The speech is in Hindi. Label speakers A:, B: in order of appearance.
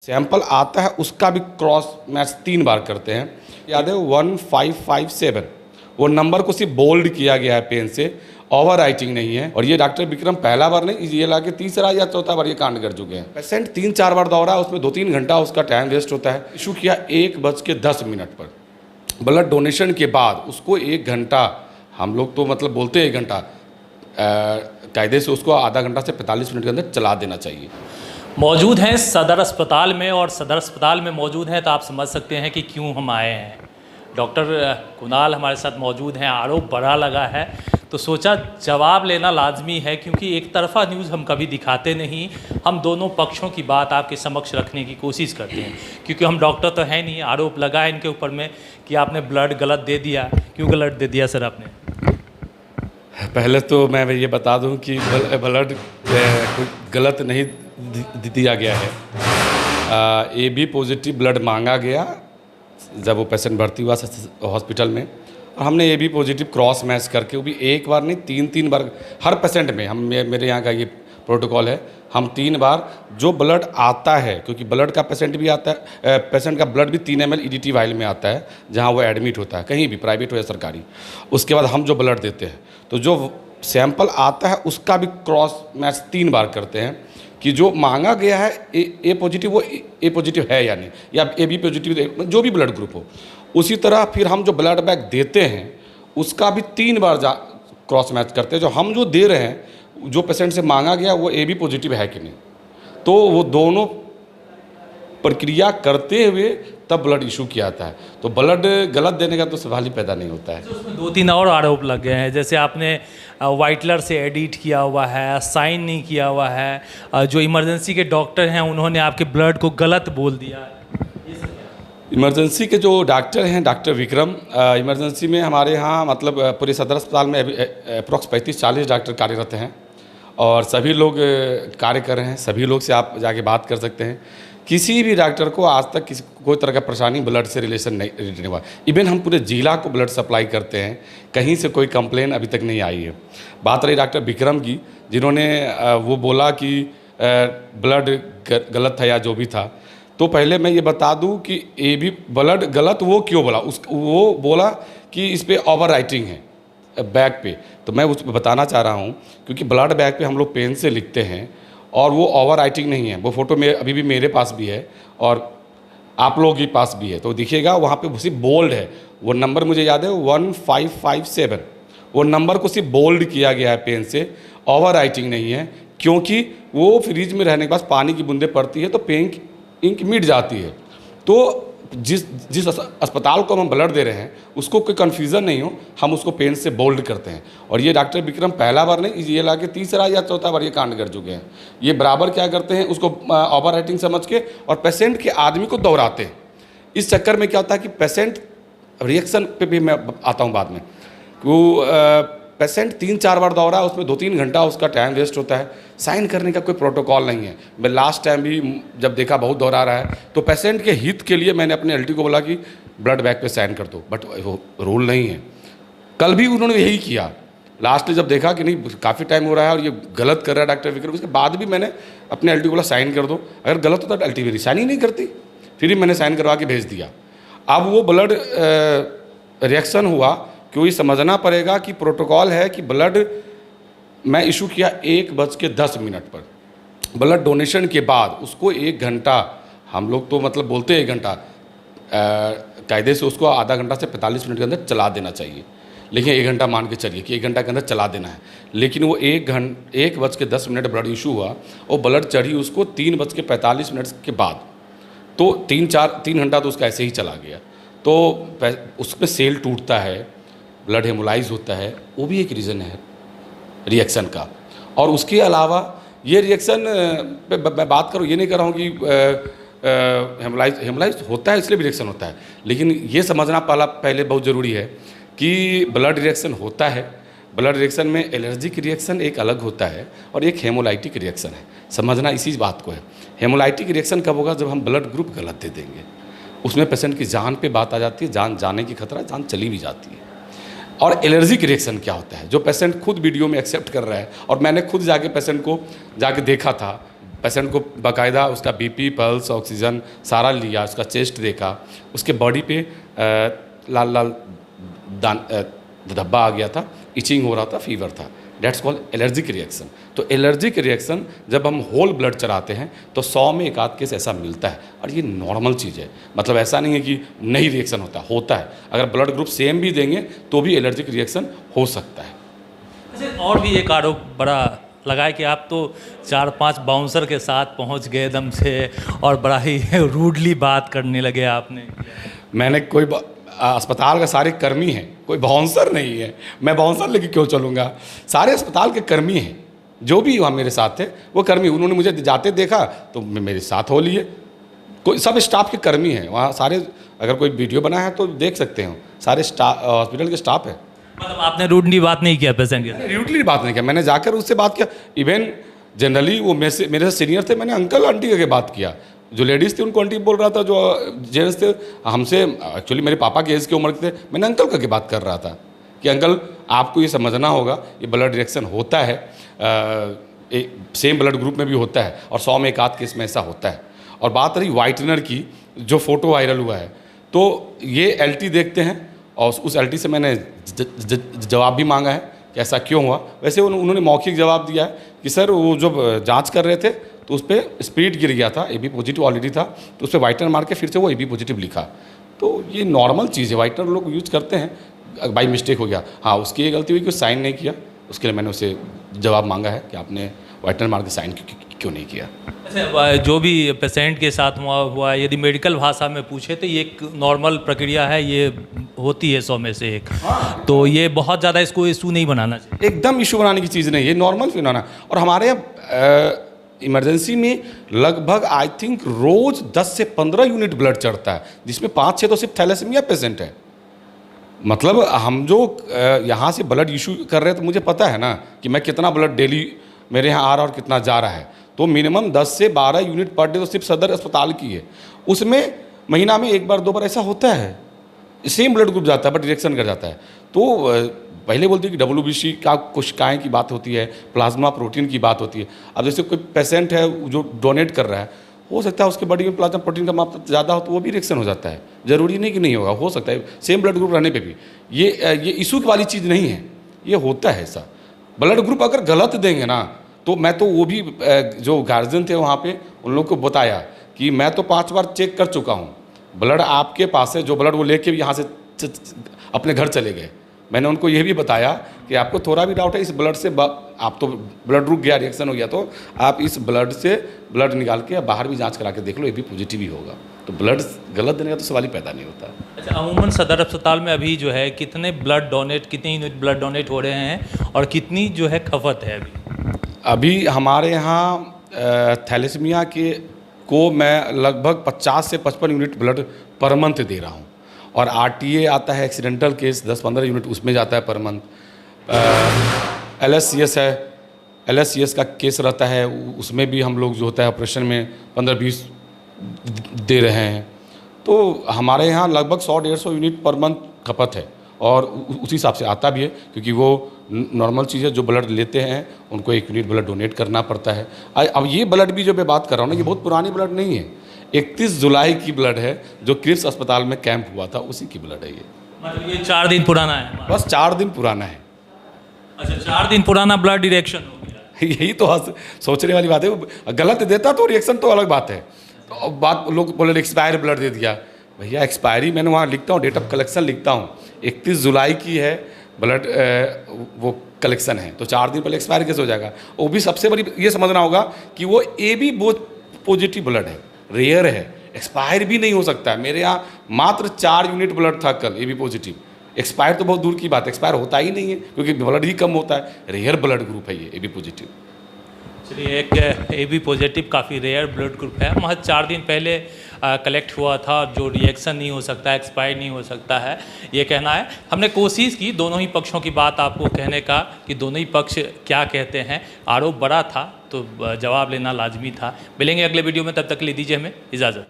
A: सैंपल आता है उसका भी क्रॉस मैच 3 बार करते हैं। याद है 1557 वो नंबर को सिर्फ बोल्ड किया गया है पेन से, ओवर राइटिंग नहीं है। और ये डॉक्टर विक्रम पहला बार नहीं, ये लाके तीसरा या चौथा बार ये कांड कर चुके हैं। पेशेंट 3-4 बार दौड़ा, उसमें 2-3 घंटा उसका टाइम वेस्ट होता है। इशू किया 1:10 पर ब्लड डोनेशन के बाद उसको 1 घंटा, हम लोग तो मतलब बोलते हैं 1 घंटा, कायदे से उसको आधा घंटा से 45 मिनट के अंदर चला देना चाहिए।
B: मौजूद हैं सदर अस्पताल में, और सदर अस्पताल में मौजूद हैं तो आप समझ सकते हैं कि क्यों हम आए हैं। डॉक्टर कुणाल हमारे साथ मौजूद हैं। आरोप बड़ा लगा है तो सोचा जवाब लेना लाजमी है, क्योंकि एक तरफा न्यूज़ हम कभी दिखाते नहीं, हम दोनों पक्षों की बात आपके समक्ष रखने की कोशिश करते हैं। क्योंकि हम डॉक्टर तो हैं नहीं। आरोप लगा है इनके ऊपर में कि आपने ब्लड गलत दे दिया। क्यों गलत दे दिया सर आपने?
A: पहले तो मैं ये बता दूं कि ब्लड गलत नहीं दिया गया है। AB पॉजिटिव ब्लड मांगा गया जब वो पेशेंट भर्ती हुआ हॉस्पिटल में, और हमने AB पॉजिटिव क्रॉस मैच करके, वो भी एक बार नहीं 3-3 बार हर पेशेंट में। मेरे यहाँ का ये प्रोटोकॉल है, हम 3 बार जो ब्लड आता है, क्योंकि ब्लड का पेशेंट भी आता है, पेशेंट का ब्लड भी 3 ml EDT वाइल में आता है जहाँ वो एडमिट होता है, कहीं भी प्राइवेट हो या सरकारी। उसके बाद हम जो ब्लड देते हैं, तो जो सैंपल आता है उसका भी क्रॉस मैच 3 बार करते हैं कि जो मांगा गया है ए पॉजिटिव वो ए पॉजिटिव है या नहीं, या AB पॉजिटिव, जो भी ब्लड ग्रुप हो। उसी तरह फिर हम जो ब्लड बैग देते हैं उसका भी 3 बार क्रॉस मैच करते हैं, जो हम जो दे रहे हैं, जो पेशेंट से मांगा गया वो AB पॉजिटिव है कि नहीं। तो वो दोनों प्रक्रिया करते हुए तब ब्लड इशू किया जाता है। तो ब्लड गलत देने का तो सवाल ही पैदा नहीं होता है।
B: तो उसमें 2-3 और आरोप लग गए हैं, जैसे आपने वाइटलर से एडिट किया हुआ है, साइन नहीं किया हुआ है, जो इमरजेंसी के डॉक्टर हैं उन्होंने आपके ब्लड को गलत बोल दिया।
A: इमरजेंसी के जो डॉक्टर हैं, डॉक्टर विक्रम, इमरजेंसी में हमारे यहाँ मतलब पूरे सदर अस्पताल में अप्रॉक्स 35-40 डॉक्टर कार्यरत हैं, और सभी लोग कार्य कर रहे हैं। सभी लोग से आप जाके बात कर सकते हैं। किसी भी डॉक्टर को आज तक कोई तरह का परेशानी ब्लड से रिलेशन नहीं हुआ। इवन हम पूरे जिला को ब्लड सप्लाई करते हैं, कहीं से कोई कंप्लेन अभी तक नहीं आई है। बात रही डॉक्टर विक्रम की, जिन्होंने वो बोला कि ब्लड गलत था या जो भी था, तो पहले मैं ये बता दूं कि AB ब्लड गलत वो क्यों बोला, वो बोला कि इस पर ओवर राइटिंग है बैग पे। तो मैं उसको बताना चाह रहा हूँ, क्योंकि ब्लड बैग पे हम लोग पेन से लिखते हैं और वो ओवर राइटिंग नहीं है। वो फ़ोटो में अभी भी मेरे पास भी है और आप लोगों के पास भी है, तो देखिएगा वहाँ पे सिर्फ बोल्ड है। वो नंबर मुझे याद है 1557, वो नंबर को सिर्फ बोल्ड किया गया है पेन से, ओवर राइटिंग नहीं है। क्योंकि वो फ्रिज में रहने के बाद पानी की बूंदें पड़ती है तो पेन इंक मिट जाती है। तो जिस अस्पताल को हम ब्लड दे रहे हैं उसको कोई कन्फ्यूज़न नहीं हो, हम उसको पेन से बोल्ड करते हैं। और ये डॉक्टर विक्रम पहला बार नहीं, ये लाके तीसरा या चौथा बार ये कांड कर चुके हैं। ये बराबर क्या करते हैं, उसको ओवर राइटिंग समझ के और पेशेंट के आदमी को दोहराते हैं। इस चक्कर में क्या होता है कि पेशेंट रिएक्शन पे भी मैं आता हूँ बाद में, वो पेशेंट 3-4 बार दौड़ा, उसमें 2-3 घंटा उसका टाइम वेस्ट होता है। साइन करने का कोई प्रोटोकॉल नहीं है। मैं लास्ट टाइम भी जब देखा बहुत दौड़ा रहा है, तो पेशेंट के हित के लिए मैंने अपने LT को बोला कि ब्लड बैग पे साइन कर दो, बट वो रूल नहीं है। कल भी उन्होंने यही किया। लास्ट में जब देखा कि नहीं काफ़ी टाइम हो रहा है और ये गलत कर रहा है डॉक्टर विक्रम, उसके बाद भी मैंने अपने LT को बोला साइन कर दो। अगर गलत होता तो LT मेरी साइन ही नहीं करती, फिर भी मैंने साइन करवा के भेज दिया। अब वो ब्लड रिएक्शन हुआ, क्यों ये समझना पड़ेगा कि प्रोटोकॉल है कि ब्लड मैं इशू किया 1:10 पर ब्लड डोनेशन के बाद उसको 1 घंटा, हम लोग तो मतलब बोलते हैं 1 घंटा, कायदे से उसको आधा घंटा से 45 मिनट के अंदर चला देना चाहिए। लेकिन 1 घंटा मान के चलिए कि 1 घंटा के अंदर चला देना है, लेकिन वो 1:10 ब्लड इशू हुआ और ब्लड चढ़ी उसको 3:45 के बाद, तो 3 घंटा तो उसका ऐसे ही चला गया। तो उसमें सेल टूटता है, ब्लड हेमोलाइज होता है, वो भी एक रीज़न है रिएक्शन का। और उसके अलावा ये रिएक्शन पे मैं बात करूँ, ये नहीं कर रहा हूँ कि हेमोलाइज होता है इसलिए भी रिएक्शन होता है, लेकिन ये समझना पहले बहुत ज़रूरी है कि ब्लड रिएक्शन होता है। ब्लड रिएक्शन में एलर्जिक रिएक्शन एक अलग होता है और एक हेमोलाइटिक रिएक्शन है, समझना इसी बात को है। हेमोलाइटिक रिएक्शन कब होगा, जब हम ब्लड ग्रुप गलत दे देंगे। उसमें पेशेंट की जान पे बात आ जाती है, जान जाने की खतरा, जान चली भी जाती है। और एलर्जिक रिएक्शन क्या होता है, जो पेशेंट खुद वीडियो में एक्सेप्ट कर रहा है, और मैंने खुद जाके पेशेंट को जाके देखा था, पेशेंट को बाकायदा उसका बीपी, पल्स, ऑक्सीजन सारा लिया, उसका चेस्ट देखा, उसके बॉडी पे लाल लाल धब्बा आ गया था, इचिंग हो रहा था, फीवर था। That's called allergic reaction. तो एलर्जिक रिएक्शन जब हम होल ब्लड चढ़ाते हैं तो 100 में एक आध केस ऐसा मिलता है, और ये नॉर्मल चीज़ है। मतलब ऐसा नहीं है कि नहीं रिएक्शन होता है। अगर ब्लड ग्रुप सेम भी देंगे तो भी एलर्जिक रिएक्शन हो सकता है।
B: अच्छा, और भी एक आरोप बड़ा लगाए कि आप तो 4-5 बाउंसर के साथ पहुंच गए एकदम से और बड़ा ही रूडली बात करने लगे आपने।
A: मैंने कोई अस्पताल का सारे कर्मी हैं, कोई बाउंसर नहीं है। मैं बाउंसर लेके क्यों चलूँगा? सारे अस्पताल के कर्मी हैं, जो भी वहाँ मेरे साथ थे वो कर्मी। उन्होंने मुझे जाते देखा तो मेरे साथ हो लिए। कोई सब स्टाफ के कर्मी हैं वहाँ सारे। अगर कोई वीडियो बना है तो देख सकते हो, सारे स्टाफ हॉस्पिटल के स्टाफ है।
B: मतलब आपने रूडली बात नहीं किया पेशेंट के साथ?
A: रूडली बात नहीं किया, मैंने जाकर उससे बात किया। इवन जनरली वो मेरे से सीनियर थे, मैंने अंकल आंटी करके बात किया। जो लेडीज़ थी उनको आंटी बोल रहा था, जो जेंट्स थे हमसे एक्चुअली मेरे पापा के एज की उम्र के थे, मैंने अंकल करके बात कर रहा था कि अंकल आपको ये समझना होगा, ये ब्लड रिएक्शन होता है, सेम ब्लड ग्रुप में भी होता है, और 100 में एक आध केस में ऐसा होता है। और बात रही वाइटनर की, जो फ़ोटो वायरल हुआ है, तो ये एलटी देखते हैं, और उस एलटी से मैंने जवाब भी मांगा है कि ऐसा क्यों हुआ। वैसे उन्होंने मौखिक जवाब दिया है कि सर वो जब जांच कर रहे थे तो उस पर स्पीड गिर गया था, AB पॉजिटिव ऑलरेडी था, तो उस पर वाइटनर मार के फिर से वो AB पॉजिटिव लिखा। तो ये नॉर्मल चीज़ है, वाइटनर लोग यूज करते हैं, बाई मिस्टेक हो गया। हाँ, उसकी ये गलती हुई कि साइन नहीं किया, उसके लिए मैंने उसे जवाब मांगा है कि आपने वाइटनर मार के साइन क्यों नहीं किया।
B: अच्छा, जो भी पेशेंट के साथ हुआ यदि मेडिकल भाषा में पूछे तो ये एक नॉर्मल प्रक्रिया है, ये होती है 100 में से एक। तो ये बहुत ज़्यादा इसको इशू नहीं बनाना चाहिए।
A: एकदम इशू बनाने की चीज़ नहीं, ये नॉर्मल फिनोमेना। और हमारे यहाँ इमरजेंसी में लगभग आई थिंक रोज़ 10 से 15 यूनिट ब्लड चढ़ता है, जिसमें 5-6 तो सिर्फ थैलेसीमिया पेशेंट है। मतलब हम जो यहाँ से ब्लड इशू कर रहे हैं तो मुझे पता है ना कि मैं कितना ब्लड डेली मेरे यहाँ आ रहा और कितना जा रहा है। तो मिनिमम 10 से 12 यूनिट पर डे तो सिर्फ सदर अस्पताल की है। उसमें महीना में 1 बार 2 बार ऐसा होता है, सेम ब्लड ग्रुप जाता है बट रिएक्शन कर जाता है। तो पहले बोलती है कि WBC का कोशिकाएं की बात होती है, प्लाज्मा प्रोटीन की बात होती है। अब जैसे कोई पेशेंट है जो डोनेट कर रहा है, हो सकता है उसके बॉडी में प्लाज्मा प्रोटीन का मात्रा ज़्यादा हो तो वो भी रिएक्शन हो जाता है। ज़रूरी नहीं कि नहीं होगा, हो सकता है सेम ब्लड ग्रुप रहने पे भी। ये इशू वाली चीज़ नहीं है, ये होता है ऐसा। ब्लड ग्रुप अगर गलत देंगे ना तो मैं तो वो भी जो गार्जियन थे वहाँ पे उन लोग को बताया कि मैं तो 5 बार चेक कर चुका हूँ, ब्लड आपके पास है, जो ब्लड वो लेके यहाँ से अपने घर चले गए। मैंने उनको ये भी बताया कि आपको थोड़ा भी डाउट है इस ब्लड से, आप तो ब्लड रुक गया, रिएक्शन हो गया, तो आप इस ब्लड से ब्लड निकाल के बाहर भी जांच करा के देख लो, ये भी पॉजिटिव ही होगा। तो ब्लड गलत देने का तो सवाल ही पैदा नहीं होता।
B: अच्छा, अमूमन सदर अस्पताल में अभी जो है कितने यूनिट ब्लड डोनेट हो रहे हैं और कितनी जो है खपत है
A: अभी हमारे यहाँ थैलेसीमिया को मैं लगभग 50 से 55 यूनिट ब्लड पर मंथ दे रहा हूँ। और RTA आता है, एक्सीडेंटल केस 10-15 यूनिट उसमें जाता है पर मंथ। LSCS है, LSCS का केस रहता है, उसमें भी हम लोग जो होता है ऑपरेशन में 15-20 दे रहे हैं। तो हमारे यहाँ लगभग 100-150 यूनिट पर मंथ खपत है, और उसी हिसाब से आता भी है, क्योंकि वो नॉर्मल चीज़ है। जो ब्लड लेते हैं उनको 1 यूनिट ब्लड डोनेट करना पड़ता है। अब ये ब्लड भी जो मैं बात कर रहा हूँ ना, ये बहुत पुरानी ब्लड नहीं है, 31 जुलाई की ब्लड है, जो क्रिप्स अस्पताल में कैंप हुआ था उसी की ब्लड है ये।
B: मतलब ये 4 दिन पुराना है?
A: बस 4 दिन पुराना है।
B: अच्छा, 4 दिन पुराना ब्लड रिएक्शन हो गया।
A: यही तो सोचने वाली बात है। गलत देता तो रिएक्शन तो अलग बात है। तो बात लोग बोले एक्सपायर ब्लड दे दिया, भैया एक्सपायरी मैंने वहाँ लिखता हूँ, डेट ऑफ कलेक्शन लिखता हूँ, 31 जुलाई की है ब्लड वो कलेक्शन है, तो 4 दिन पहले एक्सपायर कैसे हो जाएगा? वो भी सबसे बड़ी ये समझना होगा कि वो AB पॉजिटिव ब्लड है, रेयर है, एक्सपायर भी नहीं हो सकता है। मेरे यहाँ मात्र 4 यूनिट ब्लड था कल AB पॉजिटिव। एक्सपायर तो बहुत दूर की बात है, एक्सपायर होता ही नहीं है क्योंकि ब्लड ही कम होता है। रेयर ब्लड ग्रुप है ये AB पॉजिटिव।
B: चलिए, एक AB पॉजिटिव काफ़ी रेयर ब्लड ग्रुप है, महज 4 दिन पहले कलेक्ट हुआ था, जो रिएक्शन नहीं हो सकता, एक्सपायर नहीं हो सकता है, ये कहना है। हमने कोशिश की दोनों ही पक्षों की बात आपको कहने का कि दोनों ही पक्ष क्या कहते हैं। आरोप बड़ा था तो जवाब लेना लाजमी था। मिलेंगे अगले वीडियो में, तब तक के लिए दीजिए हमें इजाज़त।